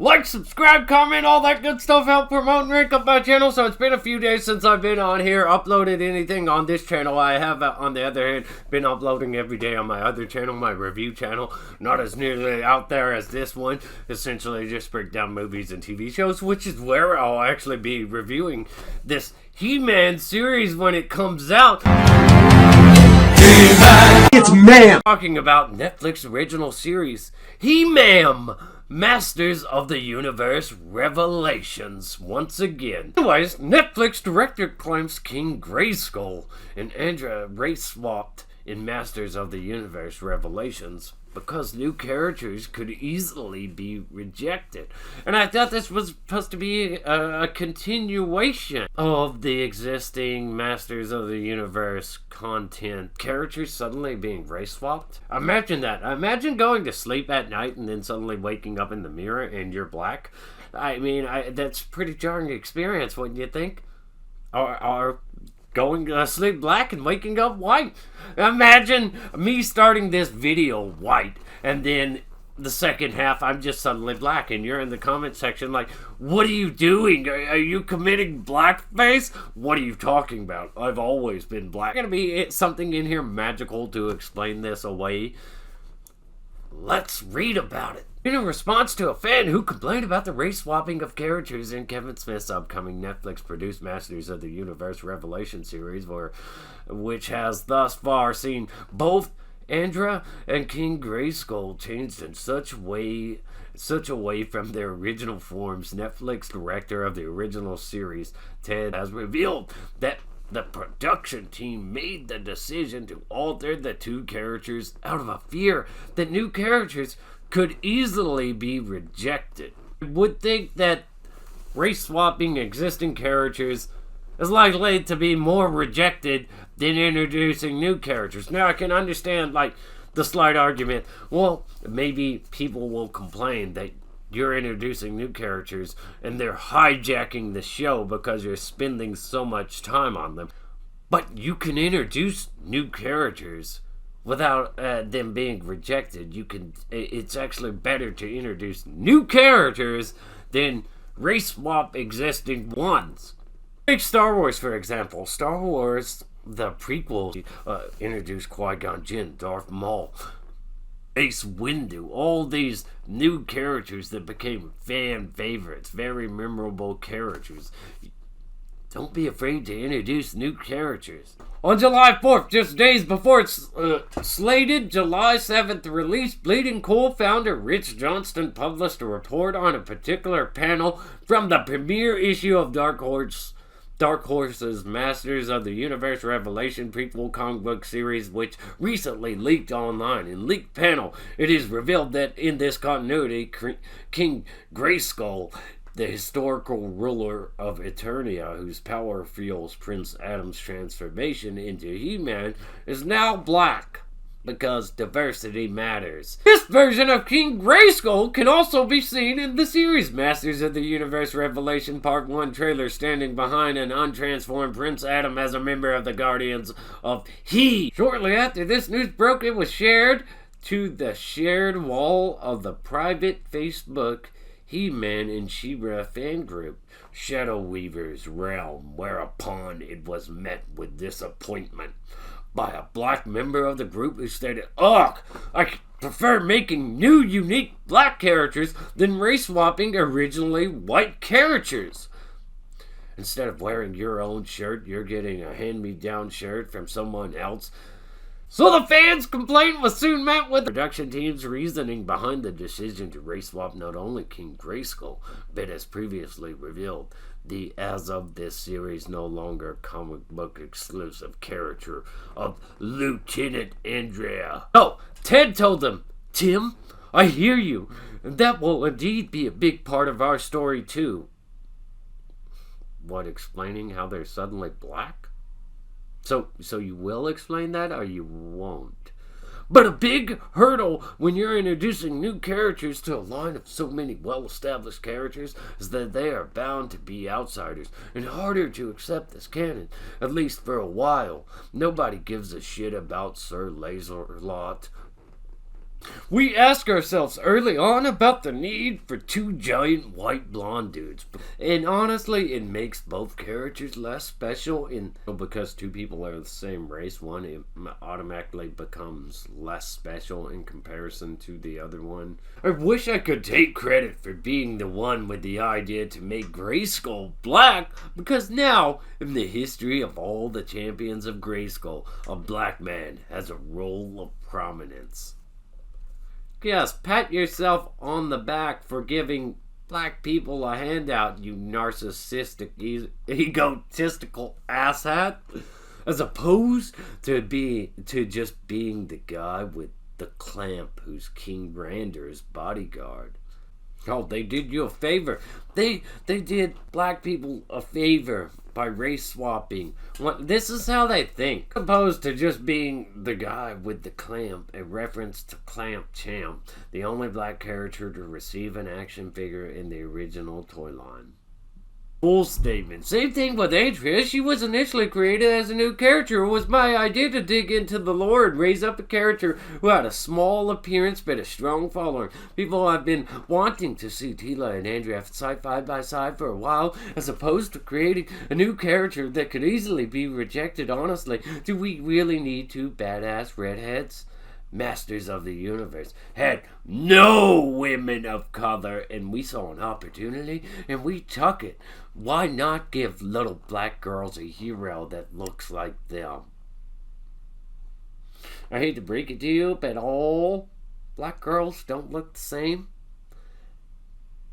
Like, subscribe, comment, all that good stuff. Help promote and rank up my channel. So it's been a few days since I've been on here, uploaded anything on this channel. I have, on the other hand, been uploading every day on my other channel, my review channel. Not as nearly out there as this one. Essentially just break down movies and TV shows, which is where I'll actually be reviewing this He-Man series when it comes out. It's ma'am! Talking about Netflix original series, He-Man, Masters of the Universe Revelations, once again. Anyways, Netflix director claims King Grayskull and Andra race swapped in Masters of the Universe Revelations because new characters could easily be rejected. And I thought this was supposed to be a continuation of the existing Masters of the Universe content. Characters suddenly being race swapped. Imagine that. Imagine going to sleep at night and then suddenly waking up in the mirror and you're black. I mean, that's a pretty jarring experience, wouldn't you think? Or going to sleep black and waking up white. Imagine me starting this video white and then the second half I'm just suddenly black and you're in the comment section like, what are you doing? Are you committing blackface? What are you talking about? I've always been black. There's gonna be something in here magical to explain this away. Let's read about it. In a response to a fan who complained about the race swapping of characters in Kevin Smith's upcoming Netflix-produced Masters of the Universe Revelation series, which has thus far seen both Andra and King Grayskull changed in such a way from their original forms, Netflix director of the original series, Ted, has revealed that the production team made the decision to alter the two characters out of a fear that new characters could easily be rejected. I would think that race swapping existing characters is likely to be more rejected than introducing new characters. Now I can understand like the slight argument, well, maybe people will complain that you're introducing new characters and they're hijacking the show because you're spending so much time on them. But you can introduce new characters without them being rejected. It's actually better to introduce new characters than race swap existing ones. Take Star Wars, for example. Star Wars, the prequel, introduced Qui-Gon Jinn, Darth Maul, Ace Windu, all these new characters that became fan favorites, very memorable characters. Don't be afraid to introduce new characters. On July 4th, just days before its slated July 7th release, Bleeding Cool founder Rich Johnston published a report on a particular panel from the premiere issue of Dark Horse's Masters of the Universe Revelation prequel comic book series, which recently leaked online. In leaked panel, it is revealed that in this continuity, King Grayskull, the historical ruler of Eternia, whose power fuels Prince Adam's transformation into He-Man, is now black, because diversity matters. This version of King Grayskull can also be seen in the series Masters of the Universe Revelation Part 1 trailer, standing behind an untransformed Prince Adam as a member of the Guardians of He. Shortly after this news broke, it was shared to the shared wall of the private Facebook He-Man and She-Ra fan group, Shadow Weaver's Realm, whereupon it was met with disappointment by a black member of the group who stated, "Ugh, I prefer making new, unique black characters than race swapping originally white characters. Instead of wearing your own shirt, you're getting a hand-me-down shirt from someone else." So the fans' complaint was soon met with the production team's reasoning behind the decision to race swap not only King Grayskull, but as previously revealed, the as of this series no longer comic book exclusive character of Lieutenant Andra. No, Ted told them, "Tim, I hear you, and that will indeed be a big part of our story too." What, explaining how they're suddenly black? So you will explain that, or you won't? But a big hurdle when you're introducing new characters to a line of so many well-established characters is that they are bound to be outsiders and harder to accept as canon, at least for a while. Nobody gives a shit about Sir Laserlot We ask ourselves early on about the need for two giant white blonde dudes. And honestly, it makes both characters less special because two people are the same race. One it automatically becomes less special in comparison to the other one. I wish I could take credit for being the one with the idea to make Grayskull black, because now, in the history of all the champions of Grayskull, a black man has a role of prominence. Yes, pat yourself on the back for giving black people a handout, you narcissistic, egotistical asshat. As opposed to just being the guy with the clamp who's King Rander's bodyguard. Oh, they did you a favor. They did black people a favor by race swapping. This is how they think. Opposed to just being the guy with the clamp, a reference to Clamp Champ, the only black character to receive an action figure in the original toy line. Full statement. Same thing with Andra. She was initially created as a new character. It was my idea to dig into the lore and raise up a character who had a small appearance but a strong following. People have been wanting to see Teela and Andra side by side for a while, as opposed to creating a new character that could easily be rejected. Honestly, do we really need two badass redheads? Masters of the Universe had no women of color, and we saw an opportunity and we took it. Why not give little black girls a hero that looks like them? I hate to break it to you, but all black girls don't look the same.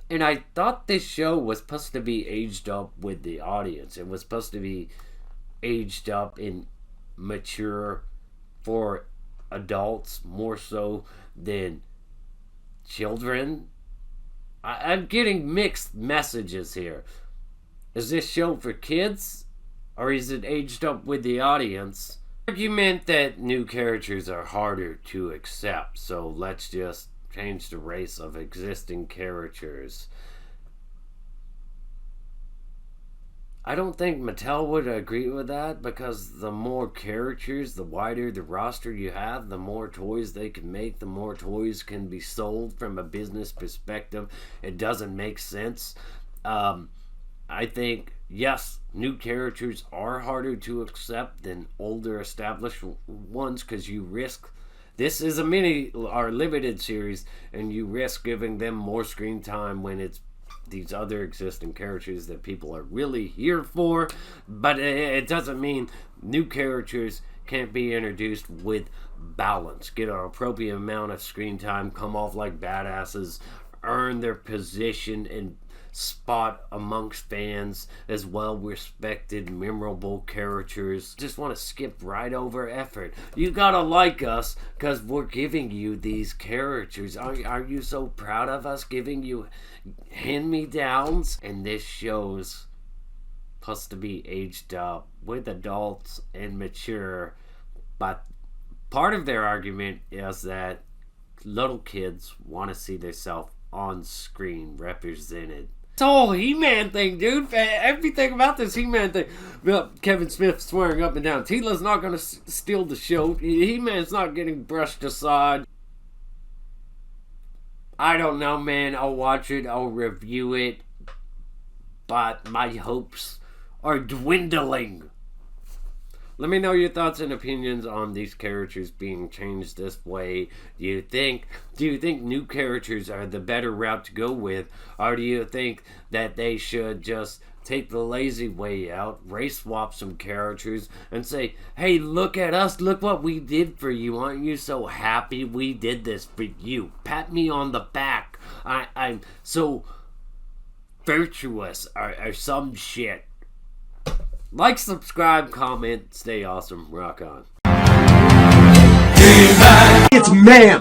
And I thought this show was supposed to be aged up with the audience. It was supposed to be aged up and mature for adults more so than children. I'm getting mixed messages here. Is this show for kids, or is it aged up with the audience? Argument that new characters are harder to accept, so let's just change the race of existing characters. I don't think Mattel would agree with that, because the more characters, the wider the roster you have, the more toys they can make, the more toys can be sold from a business perspective. It doesn't make sense. I think, yes, new characters are harder to accept than older established ones, because you risk, this is a mini or limited series, and you risk giving them more screen time when it's these other existing characters that people are really here for. But it doesn't mean new characters can't be introduced with balance, get an appropriate amount of screen time, come off like badasses, earn their position and spot amongst fans as well respected, memorable characters. Just want to skip right over effort. You gotta like us because we're giving you these characters. Are you so proud of us giving you hand-me-downs? And this show's supposed to be aged up with adults and mature, but part of their argument is that little kids want to see themselves on screen represented. It's a whole He-Man thing, dude. Everything about this He-Man thing. Well, Kevin Smith swearing up and down. Teela's not going to steal the show. He-Man's not getting brushed aside. I don't know, man. I'll watch it. I'll review it. But my hopes are dwindling. Let me know your thoughts and opinions on these characters being changed this way. Do you think new characters are the better route to go with? Or do you think that they should just take the lazy way out, race swap some characters, and say, hey, look at us, look what we did for you. Aren't you so happy we did this for you? Pat me on the back. I'm so virtuous or some shit. Like, subscribe, comment, stay awesome, rock on. It's man.